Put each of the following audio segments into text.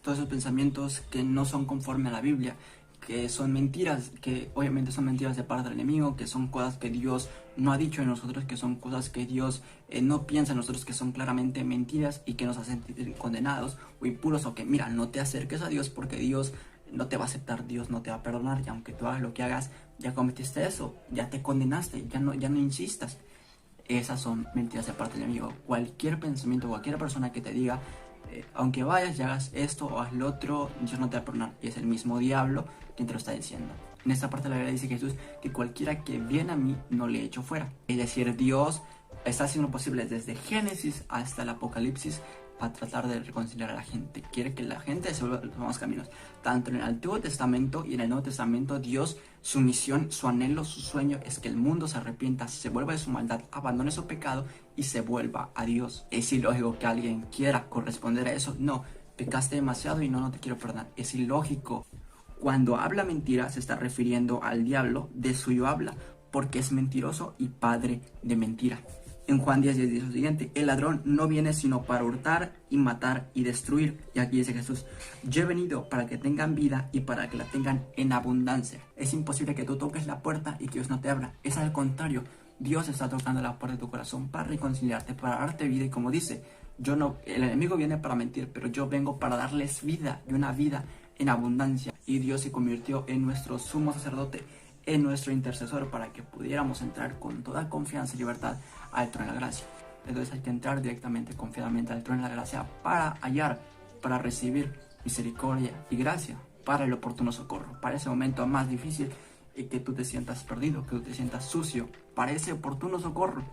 todos esos pensamientos que no son conforme a la Biblia, que son mentiras, que obviamente son mentiras de parte del enemigo, que son cosas que Dios no ha dicho de nosotros, que son cosas que Dios no piensa en nosotros, que son claramente mentiras y que nos hacen sentir condenados o impuros, o que mira, no te acerques a Dios porque Dios no te va a aceptar, Dios no te va a perdonar, y aunque tú hagas lo que hagas, ya cometiste eso, ya te condenaste, ya no insistas. Esas son mentiras de parte del enemigo. Cualquier pensamiento, cualquier persona que te diga, aunque vayas y hagas esto o haz lo otro, Dios no te va a perdonar, y es el mismo diablo quien te lo está diciendo. En esta parte de la Biblia dice Jesús que cualquiera que viene a mí no le echo fuera. Es decir, Dios está haciendo lo posible desde Génesis hasta el Apocalipsis a tratar de reconciliar a la gente. Quiere que la gente se vuelva a los nuevos caminos. Tanto en el Antiguo Testamento y en el Nuevo Testamento, Dios, su misión, su anhelo, su sueño es que el mundo se arrepienta, se vuelva de su maldad, abandone su pecado y se vuelva a Dios. Es ilógico que alguien quiera corresponder a eso. No, pecaste demasiado y no te quiero perdonar. Es ilógico. Cuando habla mentira se está refiriendo al diablo, de suyo habla, porque es mentiroso y padre de mentira. En Juan 10:10 dice lo siguiente: el ladrón no viene sino para hurtar y matar y destruir. Y aquí dice Jesús: yo he venido para que tengan vida y para que la tengan en abundancia. Es imposible que tú toques la puerta y que Dios no te abra. Es al contrario, Dios está tocando la puerta de tu corazón para reconciliarte, para darte vida. Y como dice, el enemigo viene para mentir, pero yo vengo para darles vida, y una vida en abundancia. Y Dios se convirtió en nuestro sumo sacerdote, en nuestro intercesor, para que pudiéramos entrar con toda confianza y libertad al trono de la gracia. Entonces hay que entrar directamente, confiadamente al trono de la gracia para hallar, para recibir misericordia y gracia para el oportuno socorro, para ese momento más difícil y que tú te sientas perdido, que tú te sientas sucio, para ese oportuno socorro.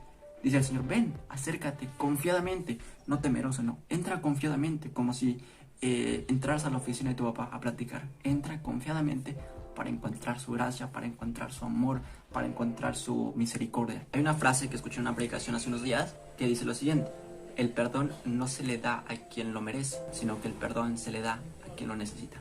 Dice el Señor: ven, acércate confiadamente, no temeroso, no, entra confiadamente, como si entraras a la oficina de tu papá a platicar. Entra confiadamente para encontrar su gracia, para encontrar su amor, para encontrar su misericordia. Hay una frase que escuché en una predicación hace unos días que dice lo siguiente: el perdón no se le da a quien lo merece, sino que el perdón se le da a quien lo necesita.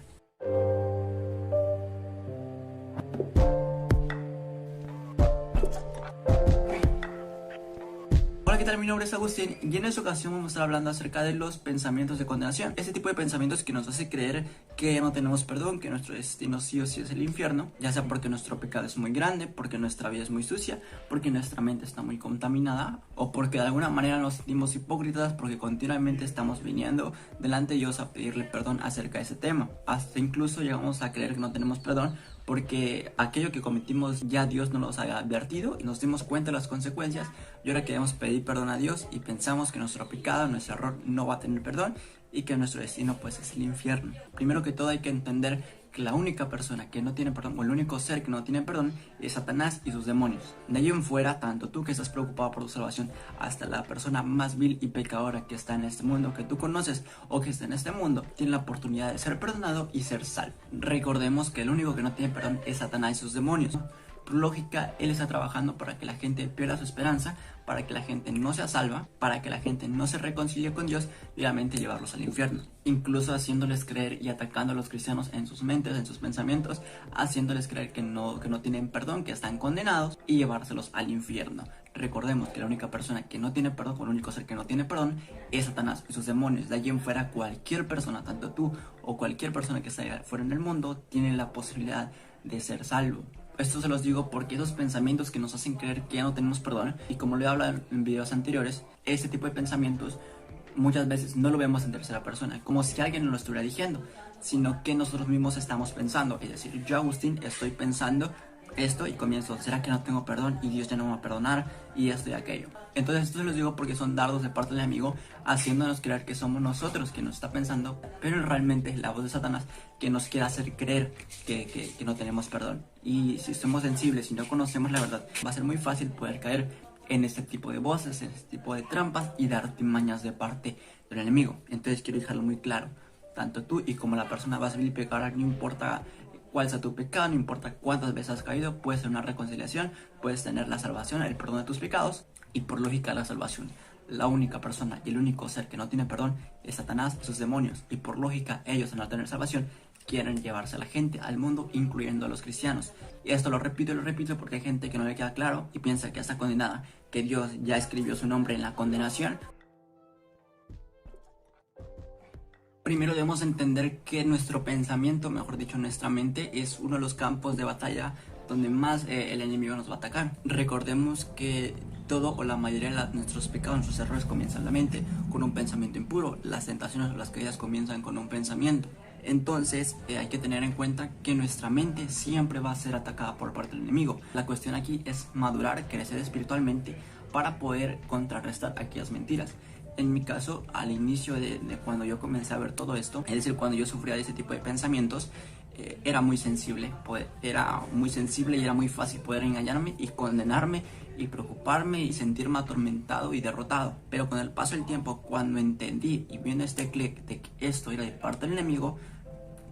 Hola, ¿qué tal? Mi nombre es Agustín y en esta ocasión vamos a estar hablando acerca de los pensamientos de condenación. Este tipo de pensamientos que nos hace creer que no tenemos perdón, que nuestro destino sí o sí es el infierno, ya sea porque nuestro pecado es muy grande, porque nuestra vida es muy sucia, porque nuestra mente está muy contaminada, o porque de alguna manera nos sentimos hipócritas porque continuamente estamos viniendo delante de Dios a pedirle perdón acerca de ese tema. Hasta incluso llegamos a creer que no tenemos perdón porque aquello que cometimos ya Dios nos lo había advertido y nos dimos cuenta de las consecuencias, y ahora queremos pedir perdón a Dios y pensamos que nuestro pecado, nuestro error no va a tener perdón y que nuestro destino pues es el infierno. Primero que todo hay que entender que la única persona que no tiene perdón, o el único ser que no tiene perdón, es Satanás y sus demonios. De ahí en fuera, tanto tú que estás preocupado por tu salvación, hasta la persona más vil y pecadora que está en este mundo, que tú conoces o que está en este mundo, tiene la oportunidad de ser perdonado y ser salvo. Recordemos que el único que no tiene perdón es Satanás y sus demonios. Por lógica, él está trabajando para que la gente pierda su esperanza, para que la gente no sea salva, para que la gente no se reconcilie con Dios y obviamente llevarlos al infierno. Incluso haciéndoles creer y atacando a los cristianos en sus mentes, en sus pensamientos, haciéndoles creer que no tienen perdón, que están condenados, y llevárselos al infierno. Recordemos que la única persona que no tiene perdón, o el único ser que no tiene perdón, es Satanás y sus demonios. De allí en fuera, cualquier persona, tanto tú o cualquier persona que esté fuera en el mundo, tiene la posibilidad de ser salvo. Esto se los digo porque esos pensamientos que nos hacen creer que ya no tenemos perdón, y como lo he hablado en videos anteriores, este tipo de pensamientos muchas veces no lo vemos en tercera persona, como si alguien nos lo estuviera diciendo, sino que nosotros mismos estamos pensando. Es decir, yo, Agustín, estoy pensando esto y comienzo: ¿será que no tengo perdón y Dios ya no me va a perdonar? Y esto y aquello. Entonces esto se los digo porque son dardos de parte del enemigo, haciéndonos creer que somos nosotros que nos está pensando, pero realmente es la voz de Satanás que nos quiere hacer creer que no tenemos perdón. Y si somos sensibles y no conocemos la verdad, va a ser muy fácil poder caer en este tipo de voces, en este tipo de trampas y dar artimañas de parte del enemigo. Entonces quiero dejarlo muy claro: tanto tú y como la persona vas a vivir pecadora, no importa cuál sea tu pecado, no importa cuántas veces has caído, puedes tener una reconciliación, puedes tener la salvación, el perdón de tus pecados y por lógica la salvación. La única persona y el único ser que no tiene perdón es Satanás y sus demonios, y por lógica ellos, al no tener salvación, quieren llevarse a la gente, al mundo, incluyendo a los cristianos. Y esto lo repito y lo repito porque hay gente que no le queda claro y piensa que está condenada, que Dios ya escribió su nombre en la condenación. Primero debemos entender que nuestro pensamiento, mejor dicho, nuestra mente, es uno de los campos de batalla donde más el enemigo nos va a atacar. Recordemos que todo o la mayoría de nuestros pecados, nuestros errores comienzan en la mente, con un pensamiento impuro. Las tentaciones o las caídas comienzan con un pensamiento. Entonces hay que tener en cuenta que nuestra mente siempre va a ser atacada por parte del enemigo. La cuestión aquí es madurar, crecer espiritualmente para poder contrarrestar aquellas mentiras. En mi caso, al inicio de cuando yo comencé a ver todo esto, es decir, cuando yo sufría de ese tipo de pensamientos, era muy sensible y era muy fácil poder engañarme y condenarme y preocuparme y sentirme atormentado y derrotado. Pero con el paso del tiempo, cuando entendí y viendo este clic de que esto era de parte del enemigo,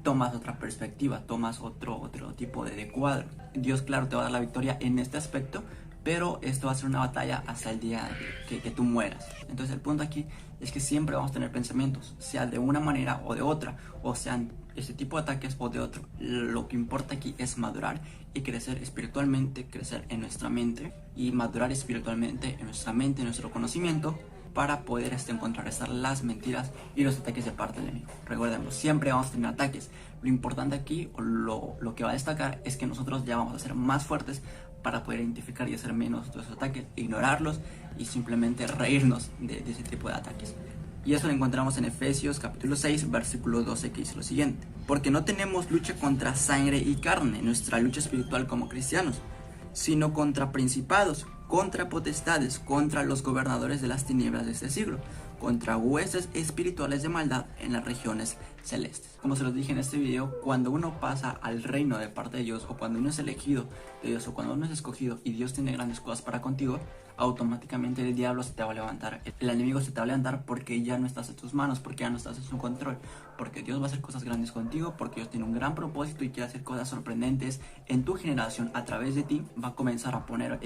tomas otra perspectiva, tomas otro tipo de cuadro. Dios, claro, te va a dar la victoria en este aspecto, pero esto va a ser una batalla hasta el día que tú mueras. Entonces el punto aquí es que siempre vamos a tener pensamientos, sea de una manera o de otra, o sean este tipo de ataques o de otro. Lo que importa aquí es madurar y crecer espiritualmente, crecer en nuestra mente y madurar espiritualmente en nuestra mente, en nuestro conocimiento, para poder contrarrestar las mentiras y los ataques de parte del enemigo. Recordemos, siempre vamos a tener ataques. Lo importante aquí, o lo que va a destacar, es que nosotros ya vamos a ser más fuertes para poder identificar y hacer menos de esos ataques, ignorarlos y simplemente reírnos de ese tipo de ataques. Y eso lo encontramos en Efesios capítulo 6, versículo 12, que dice lo siguiente: porque no tenemos lucha contra sangre y carne, nuestra lucha espiritual como cristianos, sino contra principados, contra potestades, contra los gobernadores de las tinieblas de este siglo, contra huestes espirituales de maldad en las regiones celestes. Como se los dije en este video, cuando uno pasa al reino de parte de Dios, o cuando uno es elegido de Dios, o cuando uno es escogido y Dios tiene grandes cosas para contigo, automáticamente el diablo se te va a levantar, el enemigo se te va a levantar, porque ya no estás en tus manos, porque ya no estás en su control, porque Dios va a hacer cosas grandes contigo, porque Dios tiene un gran propósito y quiere hacer cosas sorprendentes en tu generación a través de ti. Va a comenzar a poner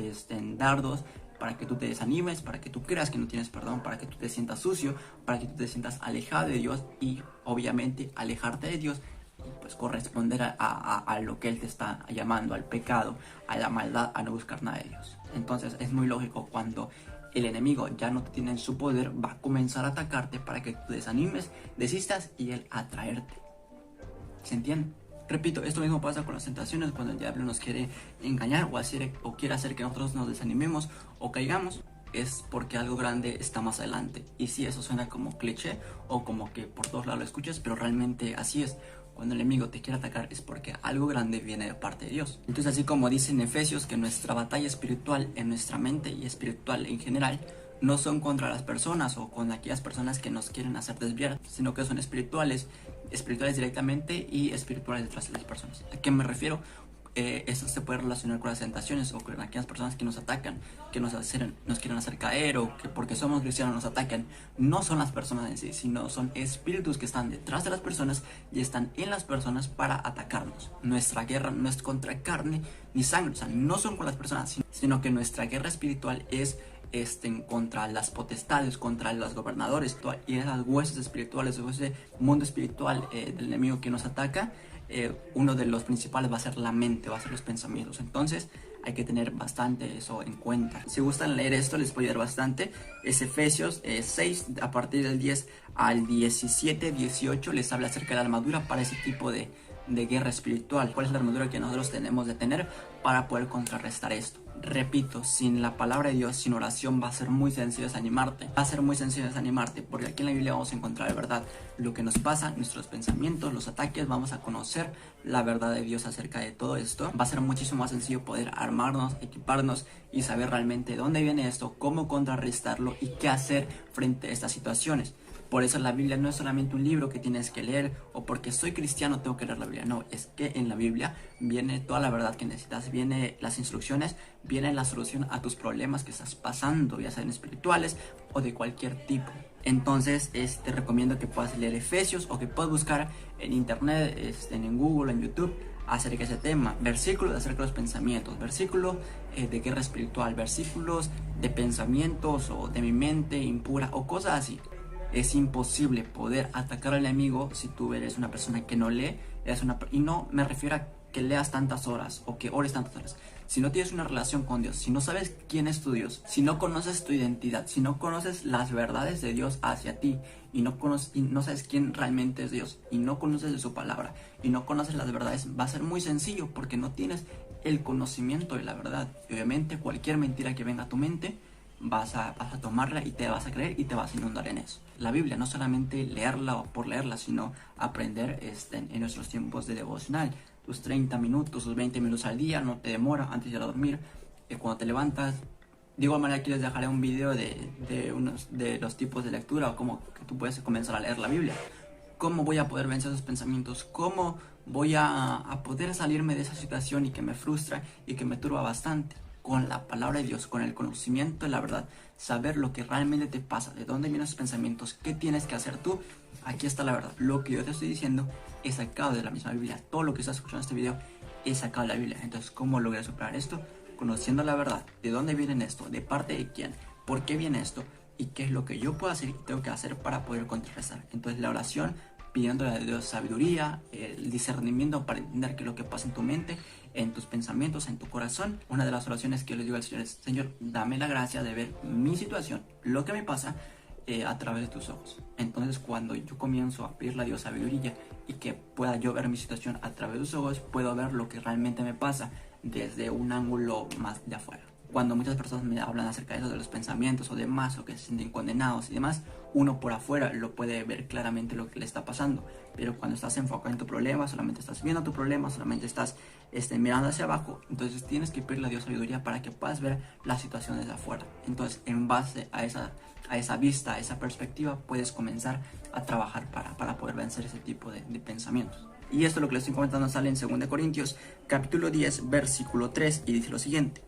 dardos para que tú te desanimes, para que tú creas que no tienes perdón, para que tú te sientas sucio, para que tú te sientas alejado de Dios, y obviamente alejarte de Dios y pues corresponder a lo que Él te está llamando, al pecado, a la maldad, a no buscar nada de Dios. Entonces es muy lógico, cuando el enemigo ya no te tiene en su poder, va a comenzar a atacarte para que tú desanimes, desistas y él atraerte. ¿Se entiende? Repito, esto mismo pasa con las tentaciones, cuando el diablo nos quiere engañar o quiere hacer que nosotros nos desanimemos o caigamos, es porque algo grande está más adelante. Y sí, eso suena como cliché o como que por todos lados lo escuchas, pero realmente así es. Cuando el enemigo te quiere atacar es porque algo grande viene de parte de Dios. Entonces, así como dice en Efesios que nuestra batalla espiritual en nuestra mente y espiritual en general no son contra las personas o con aquellas personas que nos quieren hacer desviar, sino que son espirituales directamente y espirituales detrás de las personas. ¿A qué me refiero? Esto se puede relacionar con las tentaciones o con aquellas personas que nos atacan, que nos quieren hacer caer, o que porque somos cristianos nos atacan. No son las personas en sí, sino son espíritus que están detrás de las personas y están en las personas para atacarnos. Nuestra guerra no es contra carne ni sangre, o sea, no son con las personas, sino que nuestra guerra espiritual es contra las potestades, contra los gobernadores y esas huestes espirituales, o ese mundo espiritual del enemigo que nos ataca. Uno de los principales va a ser la mente, va a ser los pensamientos. Entonces hay que tener bastante eso en cuenta. Si gustan leer esto, les puede ayudar bastante. Es Efesios 6, a partir del 10 al 17, 18, les habla acerca de la armadura para ese tipo de guerra espiritual. ¿Cuál es la armadura que nosotros tenemos de tener para poder contrarrestar esto? Repito, sin la palabra de Dios, sin oración, va a ser muy sencillo desanimarte. Va a ser muy sencillo desanimarte, porque aquí en la Biblia vamos a encontrar la verdad, lo que nos pasa, nuestros pensamientos, los ataques. Vamos a conocer la verdad de Dios acerca de todo esto. Va a ser muchísimo más sencillo poder armarnos, equiparnos y saber realmente dónde viene esto, cómo contrarrestarlo y qué hacer frente a estas situaciones. Por eso la Biblia no es solamente un libro que tienes que leer, o porque soy cristiano tengo que leer la Biblia. No, es que en la Biblia viene toda la verdad que necesitas, viene las instrucciones, viene la solución a tus problemas que estás pasando, ya sean espirituales o de cualquier tipo. Entonces te recomiendo que puedas leer Efesios, o que puedas buscar en internet, en Google, en YouTube, acerca de ese tema, versículos acerca de los pensamientos, versículos de guerra espiritual, versículos de pensamientos o de mi mente impura o cosas así. Es imposible poder atacar al enemigo si tú eres una persona que no lee, y no me refiero a que leas tantas horas o que ores tantas horas. Si no tienes una relación con Dios, si no sabes quién es tu Dios, si no conoces tu identidad, si no conoces las verdades de Dios hacia ti y no sabes quién realmente es Dios, y no conoces de su palabra, y no conoces las verdades, va a ser muy sencillo porque no tienes el conocimiento de la verdad. Y obviamente cualquier mentira que venga a tu mente, vas a tomarla y te vas a creer y te vas a inundar en eso. La Biblia, no solamente leerla o por leerla, sino aprender en nuestros tiempos de devocional. Tus 30 minutos, tus 20 minutos al día, no te demora antes de ir a dormir. Cuando te levantas, de igual manera aquí les dejaré un video de los tipos de lectura o cómo que tú puedes comenzar a leer la Biblia. ¿Cómo voy a poder vencer esos pensamientos? ¿Cómo voy a poder salirme de esa situación y que me frustra y que me turba bastante? Con la palabra de Dios, con el conocimiento de la verdad, saber lo que realmente te pasa, de dónde vienen esos pensamientos, qué tienes que hacer tú. Aquí está la verdad. Lo que yo te estoy diciendo es sacado de la misma Biblia. Todo lo que estás escuchando en este video es sacado de la Biblia. Entonces, ¿cómo lograr superar esto? Conociendo la verdad, de dónde viene esto, de parte de quién, por qué viene esto y qué es lo que yo puedo hacer y tengo que hacer para poder contrarrestar. Entonces la oración, pidiéndole a Dios sabiduría, el discernimiento para entender qué es lo que pasa en tu mente, en tus pensamientos, en tu corazón. Una de las oraciones que yo le digo al Señor es: Señor, dame la gracia de ver mi situación, lo que me pasa, a través de tus ojos. Entonces cuando yo comienzo a pedirle a Dios sabiduría y que pueda yo ver mi situación a través de tus ojos, puedo ver lo que realmente me pasa desde un ángulo más de afuera. Cuando muchas personas me hablan acerca de eso, de los pensamientos o demás, o que se sienten condenados y demás, uno por afuera lo puede ver claramente lo que le está pasando. Pero cuando estás enfocado en tu problema, solamente estás viendo tu problema, solamente estás mirando hacia abajo, entonces tienes que pedirle a Dios sabiduría para que puedas ver la situación desde afuera. Entonces, en base a esa vista, a esa perspectiva, puedes comenzar a trabajar para poder vencer ese tipo de pensamientos. Y esto, lo que les estoy comentando, sale en 2 Corintios capítulo 10 versículo 3 y dice lo siguiente: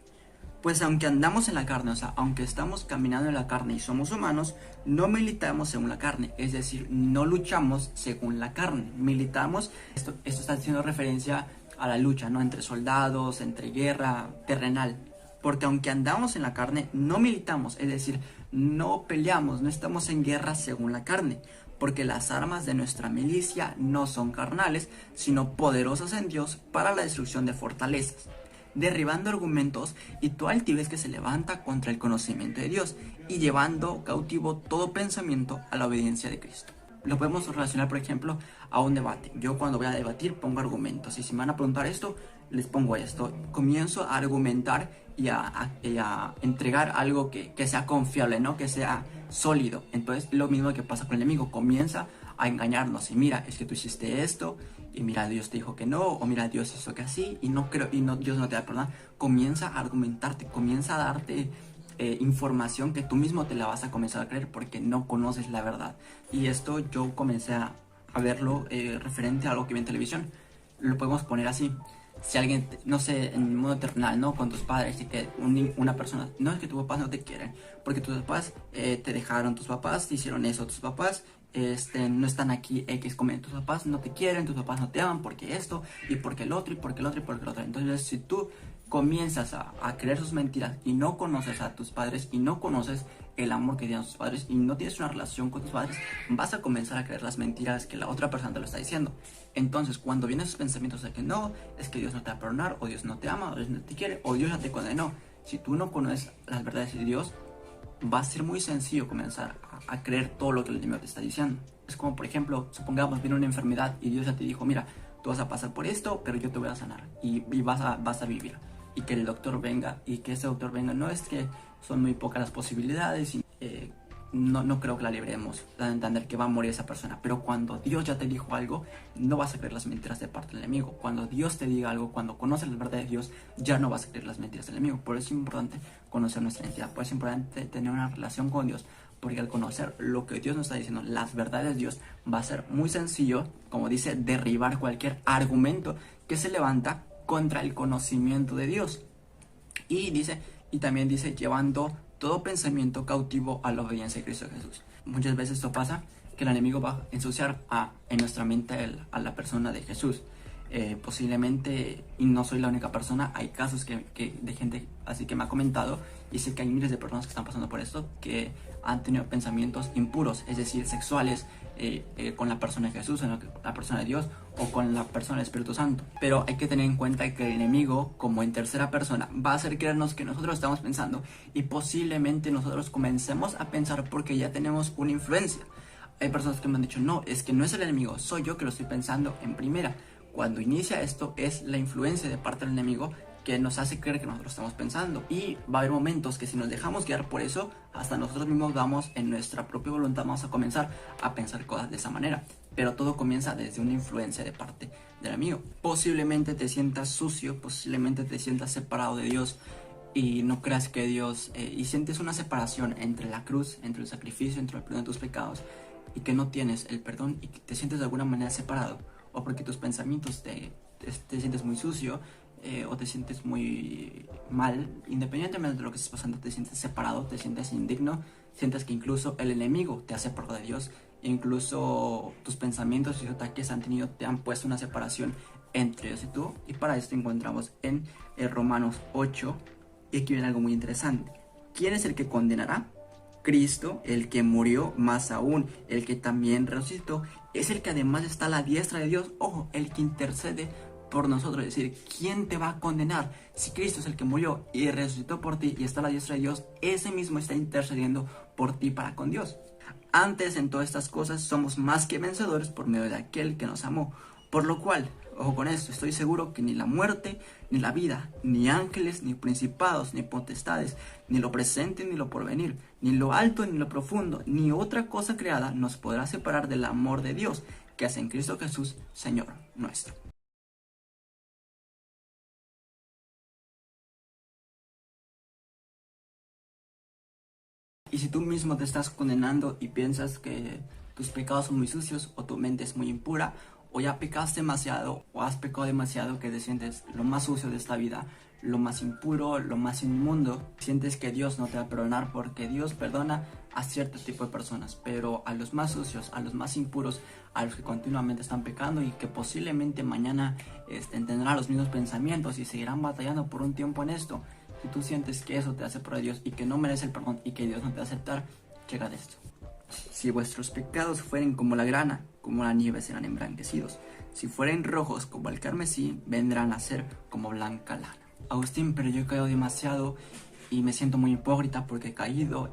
pues aunque andamos en la carne, o sea, aunque estamos caminando en la carne y somos humanos, no militamos según la carne, es decir, no luchamos según la carne, militamos, esto está haciendo referencia a la lucha, ¿no? Entre soldados, entre guerra terrenal, porque aunque andamos en la carne, no militamos, es decir, no peleamos, no estamos en guerra según la carne, porque las armas de nuestra milicia no son carnales, sino poderosas en Dios para la destrucción de fortalezas, derribando argumentos y toda altivez que se levanta contra el conocimiento de Dios y llevando cautivo todo pensamiento a la obediencia de Cristo. Lo podemos relacionar, por ejemplo, a un debate. Yo cuando voy a debatir pongo argumentos y si me van a preguntar esto, les pongo esto. Comienzo a argumentar y a entregar algo que sea confiable, ¿no? Que sea sólido. Entonces lo mismo que pasa con el enemigo, comienza a engañarnos y mira, es que tú hiciste esto y mira, Dios te dijo que no, o mira, Dios hizo que así y no creo, y no, Dios no te va a perdonar. Comienza a argumentarte, comienza a darte información que tú mismo te la vas a comenzar a creer porque no conoces la verdad. Y esto yo comencé a verlo referente a algo que vi en televisión. Lo podemos poner así: si alguien, no sé, en el mundo terrenal, ¿no? Con tus padres y que una persona, no, es que tus papás no te quieren porque tus papás te dejaron, tus papás te hicieron eso, tus papás no están aquí, X, comen, tus papás no te quieren, tus papás no te aman porque esto y porque el otro y porque el otro y porque el otro. Entonces si tú comienzas a creer sus mentiras y no conoces a tus padres y no conoces el amor que tienen tus padres y no tienes una relación con tus padres, vas a comenzar a creer las mentiras que la otra persona te lo está diciendo. Entonces cuando vienen esos pensamientos de que no, es que Dios no te va a perdonar, o Dios no te ama, o Dios no te quiere, o Dios ya te condenó, si tú no conoces las verdades de Dios, va a ser muy sencillo comenzar a creer todo lo que el enemigo te está diciendo. Es como, por ejemplo, supongamos viene una enfermedad y Dios ya te dijo: mira, tú vas a pasar por esto, pero yo te voy a sanar y vas a vivir. Y que el doctor venga y que ese doctor venga, no, es que son muy pocas las posibilidades y no creo que la libremos, de entender que va a morir esa persona. Pero cuando Dios ya te dijo algo, no vas a creer las mentiras de parte del enemigo. Cuando Dios te diga algo, cuando conoces la verdad de Dios, ya no vas a creer las mentiras del enemigo. Por eso es importante conocer nuestra identidad, por eso es importante tener una relación con Dios, porque al conocer lo que Dios nos está diciendo, las verdades de Dios, va a ser muy sencillo, como dice, derribar cualquier argumento que se levanta contra el conocimiento de Dios. Y también dice, llevando todo pensamiento cautivo a la obediencia de Cristo Jesús. Muchas veces esto pasa, que el enemigo va a ensuciar en nuestra mente a la persona de Jesús. Posiblemente, y no soy la única persona, hay casos de gente así que me ha comentado, y sé que hay miles de personas que están pasando por esto, que han tenido pensamientos impuros, es decir, sexuales, con la persona de Jesús, con la persona de Dios o con la persona del Espíritu Santo. Pero hay que tener en cuenta que el enemigo, como en tercera persona, va a hacer creernos que nosotros estamos pensando, y posiblemente nosotros comencemos a pensar porque ya tenemos una influencia. Hay personas que me han dicho, no, es que no es el enemigo, soy yo que lo estoy pensando en primera. Cuando inicia esto es la influencia de parte del enemigo que nos hace creer que nosotros estamos pensando. Y va a haber momentos que si nos dejamos guiar por eso, hasta nosotros mismos vamos en nuestra propia voluntad, vamos a comenzar a pensar cosas de esa manera. Pero todo comienza desde una influencia de parte del amigo. Posiblemente te sientas sucio, posiblemente te sientas separado de Dios y no creas que Dios... y sientes una separación entre la cruz, entre el sacrificio, entre el perdón de tus pecados, y que no tienes el perdón y que te sientes de alguna manera separado, o porque tus pensamientos te sientes muy sucio, o te sientes muy mal, independientemente de lo que estés pasando, te sientes separado, te sientes indigno, sientes que incluso el enemigo te ha separado de Dios, incluso tus pensamientos y tus ataques te han puesto una separación entre Dios y tú. Y para esto encontramos en Romanos 8, y aquí viene algo muy interesante. ¿Quién es el que condenará? Cristo, el que murió, más aún, el que también resucitó, es el que además está a la diestra de Dios, ojo, el que intercede por nosotros. Es decir, ¿quién te va a condenar? Si Cristo es el que murió y resucitó por ti y está a la diestra de Dios, ese mismo está intercediendo por ti para con Dios. Antes, en todas estas cosas, somos más que vencedores por medio de aquel que nos amó. Por lo cual, ojo con esto, estoy seguro que ni la muerte, ni la vida, ni ángeles, ni principados, ni potestades, ni lo presente, ni lo porvenir, ni lo alto, ni lo profundo, ni otra cosa creada nos podrá separar del amor de Dios, que es en Cristo Jesús, Señor nuestro. Y si tú mismo te estás condenando y piensas que tus pecados son muy sucios, o tu mente es muy impura, o ya pecaste demasiado, o has pecado demasiado, que te sientes lo más sucio de esta vida, lo más impuro, lo más inmundo, sientes que Dios no te va a perdonar, porque Dios perdona a cierto tipo de personas, pero a los más sucios, a los más impuros, a los que continuamente están pecando y que posiblemente mañana tendrán los mismos pensamientos y seguirán batallando por un tiempo en esto. Si tú sientes que eso te hace por Dios y que no merece el perdón y que Dios no te va a aceptar, checa de esto. Si vuestros pecados fueren como la grana, como la nieve serán emblanquecidos. Si fueren rojos como el carmesí, vendrán a ser como blanca lana. Agustín, pero yo he caído demasiado y me siento muy hipócrita porque he caído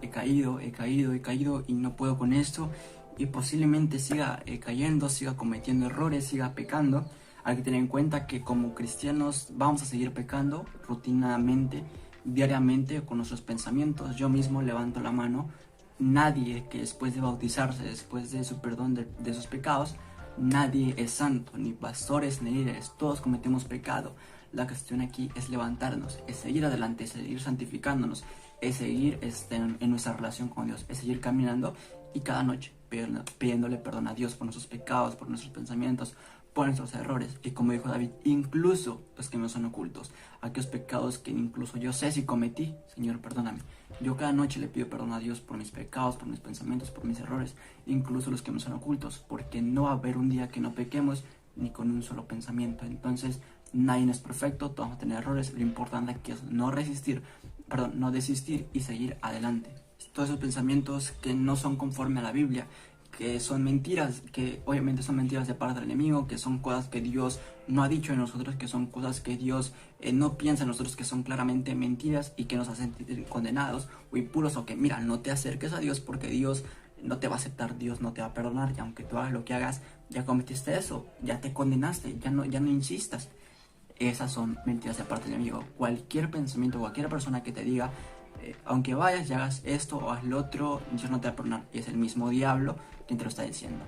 y no puedo con esto, y posiblemente siga cayendo, siga cometiendo errores, siga pecando. Hay que tener en cuenta que como cristianos vamos a seguir pecando rutinamente, diariamente, con nuestros pensamientos. Yo mismo levanto la mano. Nadie que después de bautizarse, después de su perdón de sus pecados, nadie es santo, ni pastores ni líderes, todos cometemos pecado. La cuestión aquí es levantarnos, es seguir adelante, es seguir santificándonos, es seguir en nuestra relación con Dios, es seguir caminando y cada noche pidiéndole perdón a Dios por nuestros pecados, por nuestros pensamientos, por nuestros errores. Y como dijo David, incluso los que me son ocultos, aquellos pecados que incluso yo sé si cometí, Señor, perdóname. Yo cada noche le pido perdón a Dios por mis pecados, por mis pensamientos, por mis errores, incluso los que me son ocultos, porque no va a haber un día que no pequemos ni con un solo pensamiento. Entonces, nadie es perfecto, todos vamos a tener errores. Lo importante aquí es no desistir y seguir adelante. Todos esos pensamientos que no son conforme a la Biblia, que son mentiras, que obviamente son mentiras de parte del enemigo, que son cosas que Dios no ha dicho de nosotros, que son cosas que Dios no piensa en nosotros, que son claramente mentiras y que nos hacen sentir condenados o impuros, o que mira, no te acerques a Dios porque Dios no te va a aceptar, Dios no te va a perdonar, y aunque tú hagas lo que hagas, ya cometiste eso, ya te condenaste, ya no insistas. Esas son mentiras de parte del enemigo. Cualquier pensamiento, cualquier persona que te diga aunque vayas y hagas esto o haz lo otro, Dios no te va a perdonar, y es el mismo diablo quien te lo está diciendo.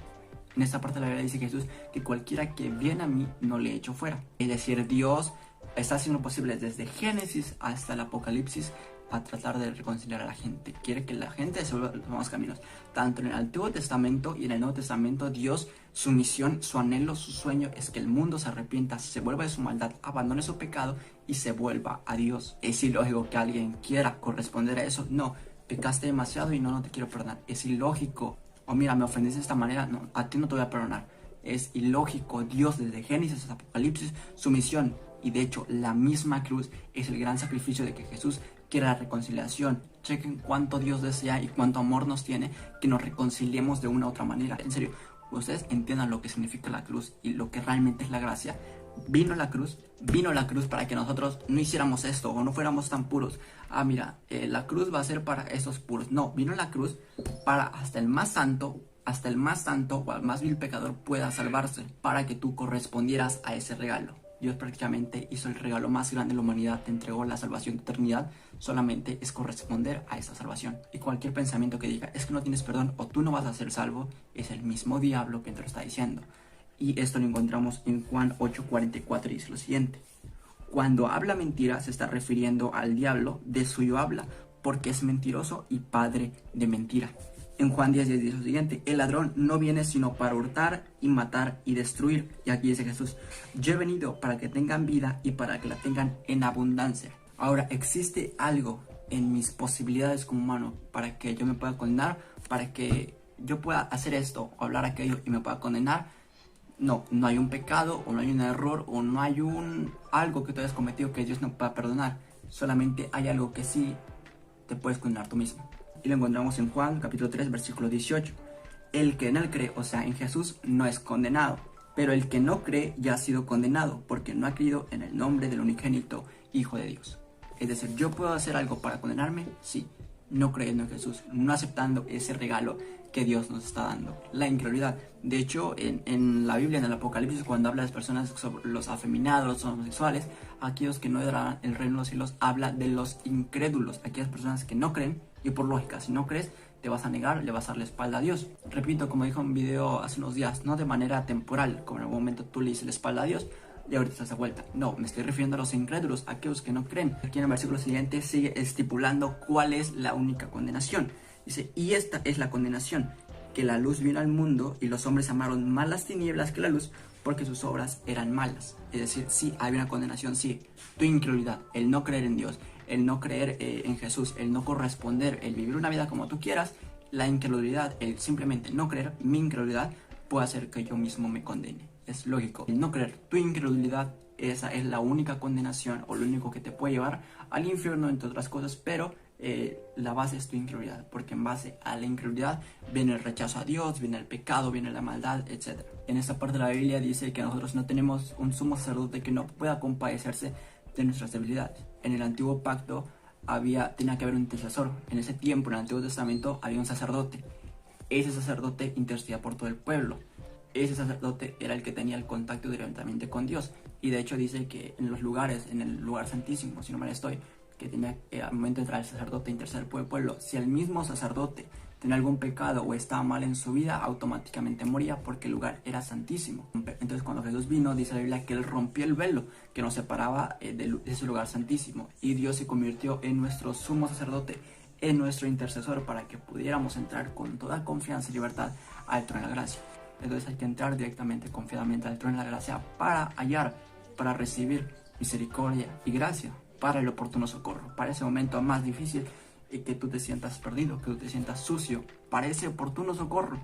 En esta parte de la Biblia dice Jesús que cualquiera que viene a mí no le echo fuera. Es decir, Dios está haciendo lo posible desde Génesis hasta el Apocalipsis a tratar de reconciliar a la gente. Quiere que la gente se vuelva a los nuevos caminos. Tanto en el Antiguo Testamento y en el Nuevo Testamento, Dios, su misión, su anhelo, su sueño es que el mundo se arrepienta, se vuelva de su maldad, abandone su pecado y se vuelva a Dios. Es ilógico que alguien quiera corresponder a eso. No, pecaste demasiado y no te quiero perdonar. Es ilógico. O mira, me ofendiste de esta manera, no, a ti no te voy a perdonar. Es ilógico. Dios, desde Génesis hasta Apocalipsis, su misión, y de hecho la misma cruz, es el gran sacrificio de que Jesús quiere la reconciliación. Chequen cuánto Dios desea y cuánto amor nos tiene que nos reconciliemos de una u otra manera. En serio, ustedes entiendan lo que significa la cruz y lo que realmente es la gracia. Vino la cruz para que nosotros no hiciéramos esto o no fuéramos tan puros. Mira, la cruz va a ser para esos puros. No, vino la cruz para hasta el más santo hasta el más santo o al más vil pecador pueda salvarse para que tú correspondieras a ese regalo. Dios prácticamente hizo el regalo más grande de la humanidad, te entregó la salvación de eternidad, solamente es corresponder a esa salvación. Y cualquier pensamiento que diga, es que no tienes perdón o tú no vas a ser salvo, es el mismo diablo que te lo está diciendo. Y esto lo encontramos en Juan 8:44 y dice lo siguiente: cuando habla mentira se está refiriendo al diablo, de suyo habla, porque es mentiroso y padre de mentira. En Juan 10:10 dice lo siguiente: el ladrón no viene sino para hurtar y matar y destruir. Y aquí dice Jesús: yo he venido para que tengan vida y para que la tengan en abundancia. Ahora, ¿existe algo en mis posibilidades como humano para que yo me pueda condenar? Para que yo pueda hacer esto o hablar aquello y me pueda condenar. No, no hay un pecado o no hay un error o no hay algo que tú hayas cometido que Dios no pueda perdonar. Solamente hay algo que sí te puedes condenar tú mismo. Y lo encontramos en Juan capítulo 3 versículo 18. El que en él cree, o sea en Jesús, no es condenado, pero el que no cree ya ha sido condenado porque no ha creído en el nombre del unigénito Hijo de Dios. Es decir, ¿yo puedo hacer algo para condenarme? Sí, no creyendo en Jesús, no aceptando ese regalo que Dios nos está dando, la incredulidad. De hecho, en la Biblia, en el Apocalipsis, cuando habla de las personas sobre los afeminados, los homosexuales, aquellos que no heredarán el reino de los cielos, habla de los incrédulos, aquellas personas que no creen. Y por lógica, si no crees, te vas a negar, le vas a dar la espalda a Dios. Repito, como dijo en un video hace unos días, no de manera temporal, como en algún momento tú le dices la espalda a Dios y ahorita estás de vuelta. No, me estoy refiriendo a los incrédulos, a aquellos que no creen. Aquí en el versículo siguiente sigue estipulando cuál es la única condenación. Dice: y esta es la condenación, que la luz vino al mundo y los hombres amaron más las tinieblas que la luz, porque sus obras eran malas. Es decir, sí, hay una condenación, sí. Tu incredulidad, el no creer en Dios, el no creer en Jesús, el no corresponder, el vivir una vida como tú quieras, la incredulidad, el simplemente no creer, mi incredulidad puede hacer que yo mismo me condene. Es lógico. El no creer, tu incredulidad, esa es la única condenación o lo único que te puede llevar al infierno, entre otras cosas, pero la base es tu incredulidad, porque en base a la incredulidad viene el rechazo a Dios, viene el pecado, viene la maldad, etc. En esta parte de la Biblia dice que nosotros no tenemos un sumo sacerdote que no pueda compadecerse de nuestras debilidades. En el antiguo pacto tenía que haber un intercesor. En ese tiempo, en el Antiguo Testamento, había un sacerdote. Ese sacerdote intercedía por todo el pueblo. Ese sacerdote era el que tenía el contacto directamente con Dios. Y de hecho dice que en los lugares, en el lugar santísimo, si no mal estoy, que tenía al momento de entrar el sacerdote a interceder por el pueblo, si el mismo sacerdote tenía algún pecado o estaba mal en su vida, automáticamente moría porque el lugar era santísimo. Entonces cuando Jesús vino, dice la Biblia que él rompió el velo que nos separaba de ese lugar santísimo, y Dios se convirtió en nuestro sumo sacerdote, en nuestro intercesor, para que pudiéramos entrar con toda confianza y libertad al trono de la gracia. Entonces hay que entrar directamente, confiadamente al trono de la gracia para hallar, para recibir misericordia y gracia, para el oportuno socorro, para ese momento más difícil y que tú te sientas perdido, que tú te sientas sucio, para ese oportuno socorro.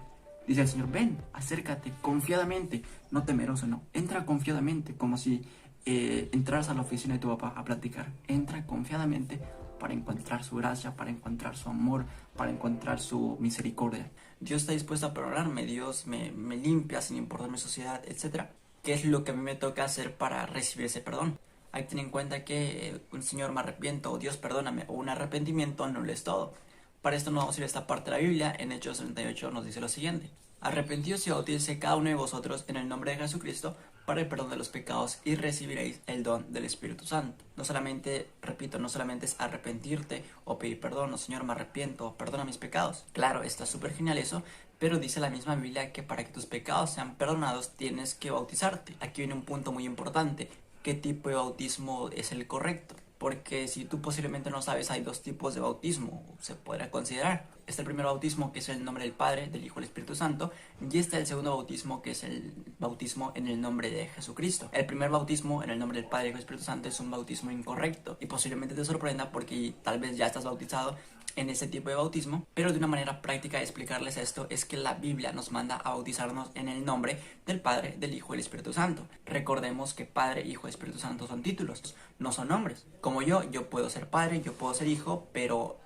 Dice el Señor: ven, acércate confiadamente, no temeroso, no, entra confiadamente, como si entraras a la oficina de tu papá a platicar. Entra confiadamente para encontrar su gracia, para encontrar su amor, para encontrar su misericordia. Dios está dispuesto a perdonarme, Dios me limpia sin importar mi sociedad, etc. ¿Qué es lo que a mí me toca hacer para recibir ese perdón? Hay que tener en cuenta que un Señor me arrepiento, o Dios perdóname, o un arrepentimiento no lo es todo. Para esto nos sirve esta parte de la Biblia. En Hechos 38 nos dice lo siguiente: arrepentíos y bautícese cada uno de vosotros en el nombre de Jesucristo para el perdón de los pecados y recibiréis el don del Espíritu Santo. No solamente, repito, no solamente es arrepentirte o pedir perdón, no, Señor, me arrepiento, perdona mis pecados. Claro, está súper genial eso, pero dice la misma Biblia que para que tus pecados sean perdonados tienes que bautizarte. Aquí viene un punto muy importante: ¿qué tipo de bautismo es el correcto? Porque si tú posiblemente no sabes, hay dos tipos de bautismo, se podrá considerar. Está el primer bautismo, que es el nombre del Padre, del Hijo y del Espíritu Santo, y está el segundo bautismo, que es el bautismo en el nombre de Jesucristo. El primer bautismo en el nombre del Padre, Hijo y Espíritu Santo es un bautismo incorrecto, y posiblemente te sorprenda porque tal vez ya estás bautizado en ese tipo de bautismo, pero de una manera práctica de explicarles esto es que la Biblia nos manda a bautizarnos en el nombre del Padre, del Hijo y del Espíritu Santo. Recordemos que Padre, Hijo y Espíritu Santo son títulos, no son nombres. Como yo puedo ser padre, yo puedo ser hijo, pero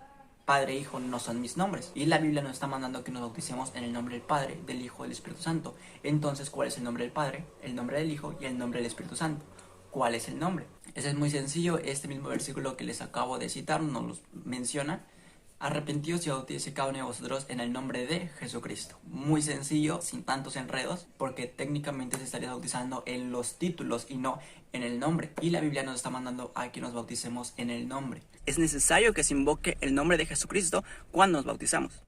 Padre e Hijo no son mis nombres. Y la Biblia nos está mandando que nos bauticemos en el nombre del Padre, del Hijo y del Espíritu Santo. Entonces, ¿cuál es el nombre del Padre, el nombre del Hijo y el nombre del Espíritu Santo? ¿Cuál es el nombre? Ese es muy sencillo. Este mismo versículo que les acabo de citar nos lo menciona. arrepentíos y bautícese cada uno de vosotros en el nombre de Jesucristo. Muy sencillo, sin tantos enredos, porque técnicamente se estaría bautizando en los títulos y no en el nombre. Y la Biblia nos está mandando a que nos bauticemos en el nombre. Es necesario que se invoque el nombre de Jesucristo cuando nos bautizamos.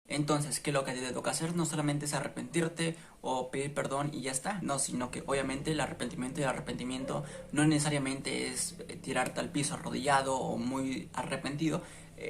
Entonces, ¿qué es lo que a ti te toca hacer? No solamente es arrepentirte o pedir perdón y ya está, no, sino que obviamente el arrepentimiento no necesariamente es tirarte al piso arrodillado o muy arrepentido.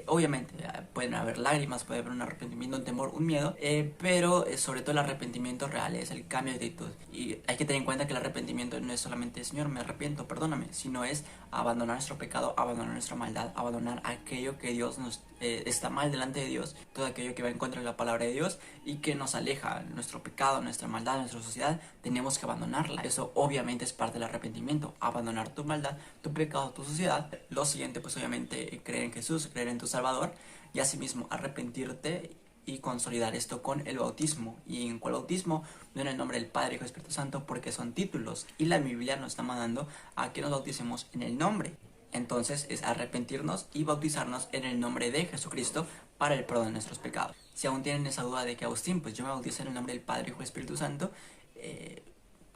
Obviamente pueden haber lágrimas, puede haber un arrepentimiento, un temor, un miedo, pero sobre todo el arrepentimiento real es el cambio de actitud. Y hay que tener en cuenta que el arrepentimiento no es solamente Señor, me arrepiento, perdóname, sino es abandonar nuestro pecado, abandonar nuestra maldad, abandonar aquello que Dios nos está mal delante de Dios, todo aquello que va en contra de la palabra de Dios y que nos aleja, nuestro pecado, nuestra maldad, nuestra sociedad, tenemos que abandonarla. Eso obviamente es parte del arrepentimiento, abandonar tu maldad, tu pecado, tu sociedad. Lo siguiente, pues obviamente creer en Jesús, creer en tu Salvador y asimismo arrepentirte y consolidar esto con el bautismo. ¿Y en cuál bautismo? No en el nombre del Padre, Hijo y Espíritu Santo, porque son títulos y la Biblia nos está mandando a que nos bauticemos en el nombre. Entonces es arrepentirnos y bautizarnos en el nombre de Jesucristo para el perdón de nuestros pecados. Si aún tienen esa duda de que Agustín, pues yo me bautizo en el nombre del Padre, Hijo y Espíritu Santo,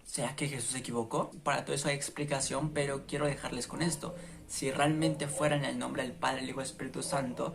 ¿será que Jesús se equivocó? Para todo eso hay explicación, pero quiero dejarles con esto. Si realmente fuera en el nombre del Padre, el Hijo y el Espíritu Santo,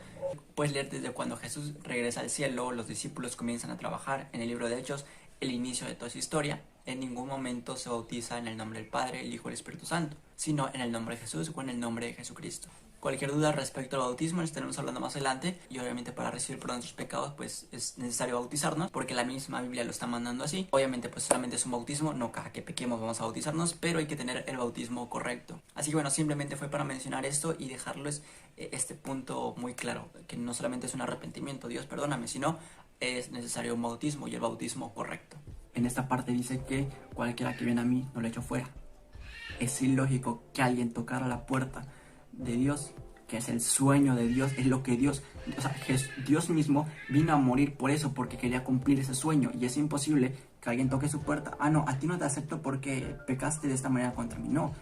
puedes leer desde cuando Jesús regresa al cielo, los discípulos comienzan a trabajar en el libro de Hechos, el inicio de toda esa historia. En ningún momento se bautiza en el nombre del Padre, el Hijo y el Espíritu Santo, sino en el nombre de Jesús o en el nombre de Jesucristo. Cualquier duda respecto al bautismo les estaremos hablando más adelante, y obviamente para recibir perdón de nuestros pecados pues es necesario bautizarnos porque la misma Biblia lo está mandando así. Obviamente pues solamente es un bautismo, no cada que pequemos vamos a bautizarnos, pero hay que tener el bautismo correcto. Así que bueno, simplemente fue para mencionar esto y dejarles este punto muy claro, que no solamente es un arrepentimiento, Dios perdóname, sino es necesario un bautismo y el bautismo correcto. En esta parte dice que cualquiera que viene a mí no lo echo fuera. Es ilógico que alguien tocara la puerta de Dios, que es el sueño de Dios, es lo que Dios, o sea, Dios mismo vino a morir por eso, porque quería cumplir ese sueño, y es imposible que alguien toque su puerta. Ah, no, a ti no te acepto porque pecaste de esta manera contra mí. No,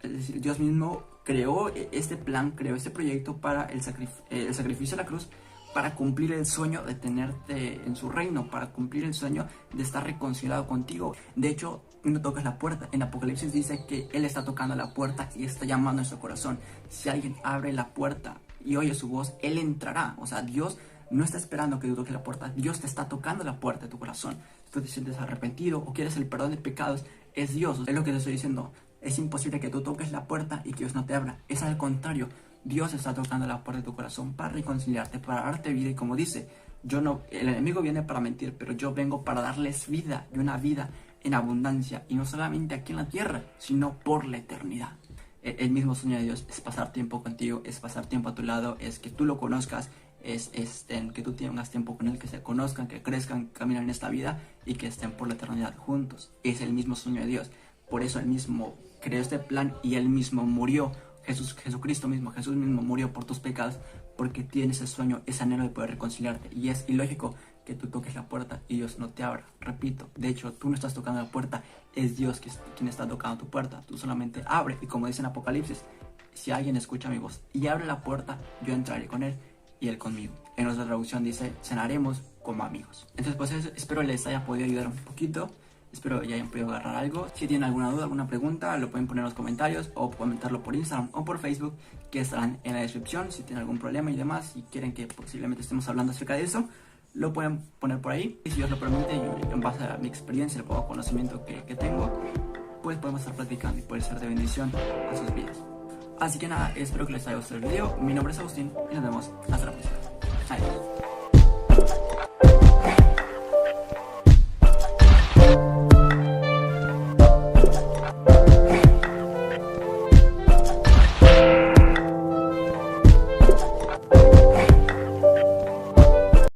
es decir, Dios mismo creó este plan, creó este proyecto para el sacrificio de la cruz, para cumplir el sueño de tenerte en su reino, para cumplir el sueño de estar reconciliado contigo. De hecho, no tocas la puerta. En Apocalipsis dice que Él está tocando la puerta y está llamando a nuestro corazón. Si alguien abre la puerta y oye su voz, Él entrará. O sea, Dios no está esperando que tú toques la puerta. Dios te está tocando la puerta de tu corazón. Si tú te sientes arrepentido o quieres el perdón de pecados, es Dios. Es lo que te estoy diciendo. Es imposible que tú toques la puerta y que Dios no te abra. Es al contrario. Dios está tocando la puerta de tu corazón para reconciliarte, para darte vida. Y como dice, el enemigo viene para mentir, pero yo vengo para darles vida, y una vida en abundancia. Y no solamente aquí en la tierra, sino por la eternidad. El mismo sueño de Dios es pasar tiempo contigo, es pasar tiempo a tu lado, es que tú lo conozcas, es que tú tengas tiempo con Él, que se conozcan, que crezcan, que caminen en esta vida y que estén por la eternidad juntos. Es el mismo sueño de Dios. Por eso Él mismo creó este plan y Él mismo murió. Jesús mismo murió por tus pecados, porque tienes ese sueño, ese anhelo de poder reconciliarte. Y es ilógico que tú toques la puerta y Dios no te abra. Repito, de hecho, tú no estás tocando la puerta, es Dios quien está tocando tu puerta. Tú solamente abre, y como dice en Apocalipsis, si alguien escucha mi voz y abre la puerta, yo entraré con él y él conmigo. En nuestra traducción dice, cenaremos como amigos. Entonces, pues espero les haya podido ayudar un poquito. Espero ya hayan podido agarrar algo. Si tienen alguna duda, alguna pregunta, lo pueden poner en los comentarios o comentarlo por Instagram o por Facebook, que estarán en la descripción. Si tienen algún problema y demás, y quieren que posiblemente estemos hablando acerca de eso, lo pueden poner por ahí. Y si Dios lo permite, yo en base a mi experiencia, el poco conocimiento que tengo, pues podemos estar platicando y puede ser de bendición a sus vidas. Así que nada, espero que les haya gustado el video. Mi nombre es Agustín y nos vemos hasta la próxima. Adiós.